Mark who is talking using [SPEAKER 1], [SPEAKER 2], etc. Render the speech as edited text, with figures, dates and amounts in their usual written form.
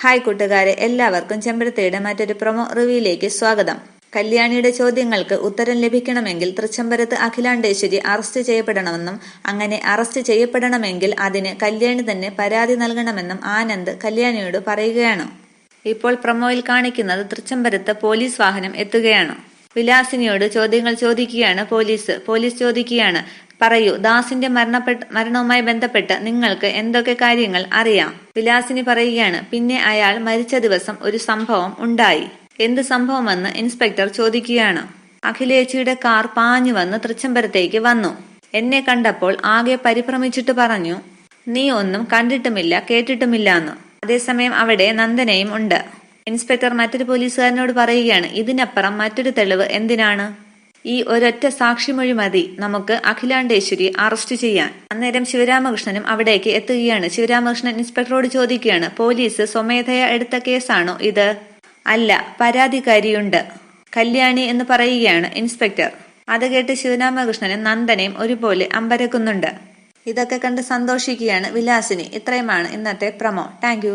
[SPEAKER 1] Hi കൂട്ടുകാരെ, എല്ലാവർക്കും ചെമ്പരത്തിയുടെ മറ്റൊരു പ്രൊമോ റിവ്യൂയിലേക്ക് സ്വാഗതം. കല്യാണിയുടെ ചോദ്യങ്ങൾക്ക് ഉത്തരം ലഭിക്കണമെങ്കിൽ തൃച്ചംബരത്ത് അഖിലാണ്ടേശ്വരി അറസ്റ്റ് ചെയ്യപ്പെടണമെന്നും അങ്ങനെ അറസ്റ്റ് ചെയ്യപ്പെടണമെങ്കിൽ അതിന് കല്യാണി തന്നെ പരാതി നൽകണമെന്നും ആനന്ദ് കല്യാണിയോട് പറയുകയാണ്. ഇപ്പോൾ പ്രൊമോയിൽ കാണിക്കുന്നത് തൃച്ചംബരത്ത് പോലീസ് വാഹനം എത്തുകയാണ്. വിലാസിനിയോട് ചോദ്യങ്ങൾ ചോദിക്കുകയാണ് പോലീസ് ചോദിക്കുകയാണ്, പറയൂ, ദാസിന്റെ മരണവുമായി ബന്ധപ്പെട്ട് നിങ്ങൾക്ക് എന്തൊക്കെ കാര്യങ്ങൾ അറിയാം? വിലാസിനി പറയുകയാണ്, പിന്നെ അയാൾ മരിച്ച ദിവസം ഒരു സംഭവം ഉണ്ടായി. എന്ത് സംഭവമെന്ന് ഇൻസ്പെക്ടർ ചോദിക്കുകയാണ്. അഖിലേച്ചിയുടെ കാർ പാഞ്ഞു വന്ന് തൃച്ചംബരത്തേക്ക് വന്നു. എന്നെ കണ്ടപ്പോൾ ആകെ പരിഭ്രമിച്ചിട്ട് പറഞ്ഞു, നീ ഒന്നും കണ്ടിട്ടുമില്ല കേട്ടിട്ടുമില്ല എന്ന്. അതേസമയം അവിടെ നന്ദനയും ഉണ്ട്. ഇൻസ്പെക്ടർ മറ്റൊരു പോലീസുകാരനോട് പറയുകയാണ്, ഇതിനപ്പുറം മറ്റൊരു തെളിവ് എന്തിനാണ്? ഈ ഒരൊറ്റ സാക്ഷിമൊഴി മതി നമുക്ക് അഖിലാണ്ടേശ്വരി അറസ്റ്റ് ചെയ്യാൻ. അന്നേരം ശിവരാമകൃഷ്ണനും അവിടേക്ക് എത്തുകയാണ്. ശിവരാമകൃഷ്ണൻ ഇൻസ്പെക്ടറോട് ചോദിക്കുകയാണ്, പോലീസ് സ്വമേധയാ എടുത്ത കേസാണോ ഇത്? അല്ല, പരാതിക്കാരിയുണ്ട്, കല്യാണി എന്ന് പറയുകയാണ് ഇൻസ്പെക്ടർ. അത് കേട്ട് ശിവരാമകൃഷ്ണനും നന്ദനയും ഒരുപോലെ അമ്പരക്കുന്നുണ്ട്. ഇതൊക്കെ കണ്ട് സന്തോഷിക്കുകയാണ് വിലാസിനി. ഇത്രയുമാണ് ഇന്നത്തെ പ്രൊമോ. താങ്ക്